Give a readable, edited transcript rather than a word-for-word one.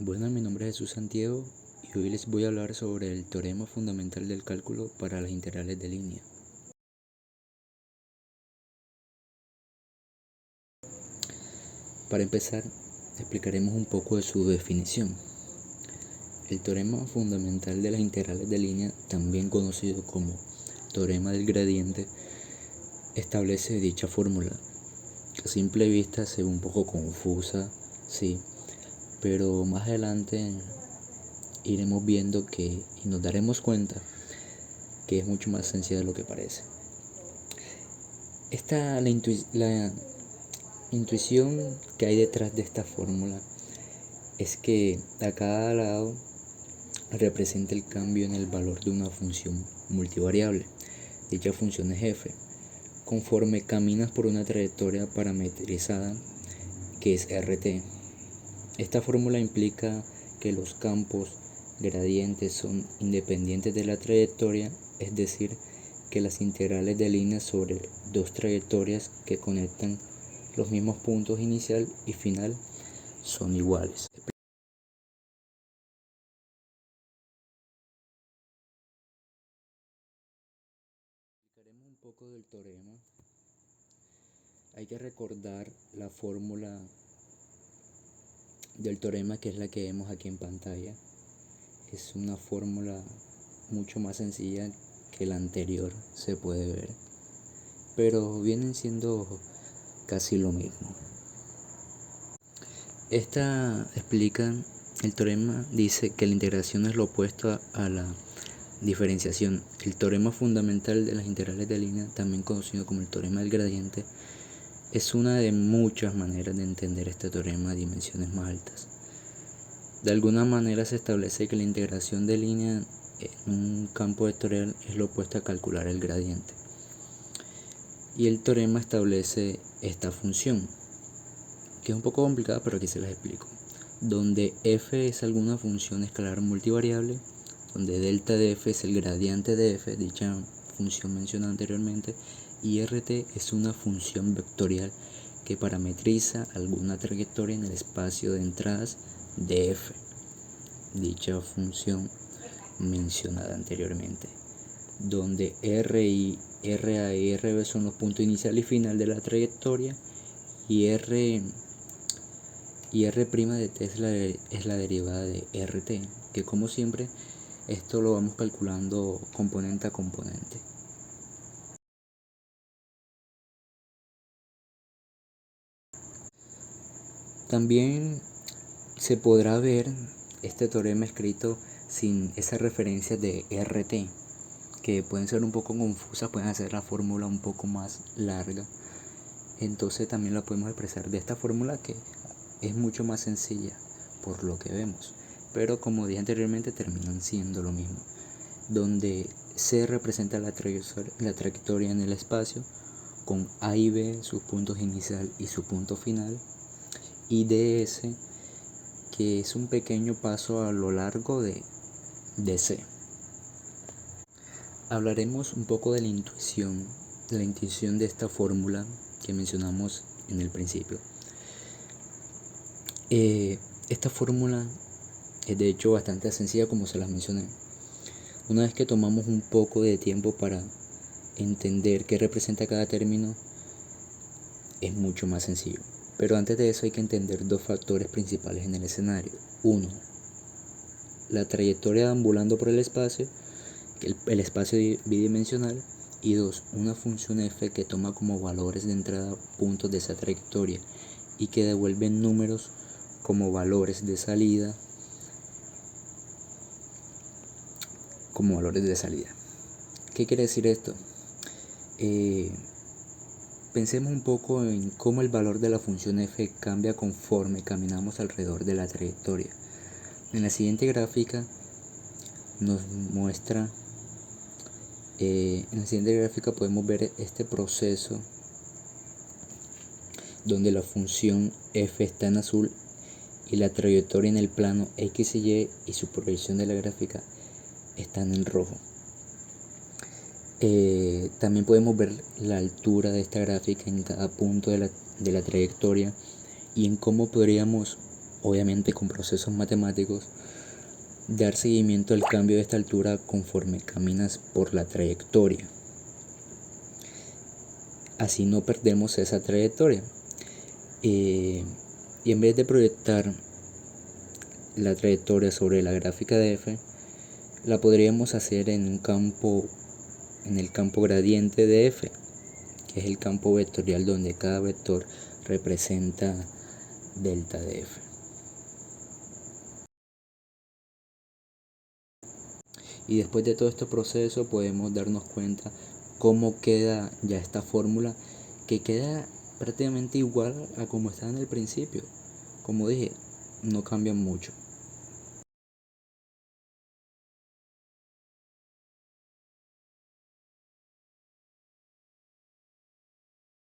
Bueno, mi nombre es Jesús Santiago y hoy les voy a hablar sobre el teorema fundamental del cálculo para las integrales de línea. Para empezar, explicaremos un poco de su definición. El teorema fundamental de las integrales de línea, también conocido como teorema del gradiente, establece dicha fórmula. A simple vista se ve un poco confusa, sí, pero más adelante iremos viendo y nos daremos cuenta que es mucho más sencilla de lo que parece. La intuición que hay detrás de esta fórmula es que a cada lado representa el cambio en el valor de una función multivariable. Dicha función es f. Conforme caminas por una trayectoria parametrizada que es rt. Esta fórmula implica que los campos gradientes son independientes de la trayectoria, es decir, que las integrales de línea sobre dos trayectorias que conectan los mismos puntos inicial y final son iguales. Explicaremos un poco del teorema. Hay que recordar la fórmula del teorema, que es la que vemos aquí en pantalla. Es una fórmula mucho más sencilla que la anterior, se puede ver, pero vienen siendo casi lo mismo. Esta explica, el teorema dice que la integración es lo opuesto a la diferenciación. El teorema fundamental de las integrales de línea, también conocido como el teorema del gradiente, es una de muchas maneras de entender este teorema a dimensiones más altas. De alguna manera se establece que la integración de línea en un campo vectorial es lo opuesto a calcular el gradiente. Y el teorema establece esta función, que es un poco complicada, pero aquí se las explico. Donde f es alguna función escalar multivariable, donde delta de f es el gradiente de f, dicha función mencionada anteriormente, y rt es una función vectorial que parametriza alguna trayectoria en el espacio de entradas de f, dicha función mencionada anteriormente, donde ra y rb son los puntos inicial y final de la trayectoria, y r' de t es la derivada de rt, que como siempre esto lo vamos calculando componente a componente. También se podrá ver este teorema escrito sin esas referencias de rt, que pueden ser un poco confusas, pueden hacer la fórmula un poco más larga. Entonces también la podemos expresar de esta fórmula, que es mucho más sencilla por lo que vemos, pero como dije anteriormente terminan siendo lo mismo, donde C representa la trayectoria en el espacio con A y B sus puntos inicial y su punto final, y DS, que es un pequeño paso a lo largo de C. Hablaremos un poco de la intuición de esta fórmula que mencionamos en el principio. Esta fórmula es de hecho bastante sencilla, como se las mencioné. Una vez que tomamos un poco de tiempo para entender qué representa cada término, es mucho más sencillo. Pero antes de eso hay que entender dos factores principales en el escenario. Uno, la trayectoria deambulando por el espacio, el espacio bidimensional. Y dos, una función f que toma como valores de entrada puntos de esa trayectoria y que devuelve números como valores de salida. ¿Qué quiere decir esto? Pensemos un poco en cómo el valor de la función f cambia conforme caminamos alrededor de la trayectoria. En la siguiente gráfica podemos ver este proceso donde la función f está en azul y la trayectoria en el plano x y y su proyección de la gráfica están en rojo. También podemos ver la altura de esta gráfica en cada punto de la trayectoria y en cómo podríamos obviamente con procesos matemáticos, dar seguimiento al cambio de esta altura conforme caminas por la trayectoria. Así no perdemos esa trayectoria. Y en vez de proyectar la trayectoria sobre la gráfica de f, la podríamos hacer en el campo gradiente de f, que es el campo vectorial donde cada vector representa delta de f. Y después de todo este proceso podemos darnos cuenta cómo queda ya esta fórmula, que queda prácticamente igual a como estaba en el principio. Como dije, no cambian mucho.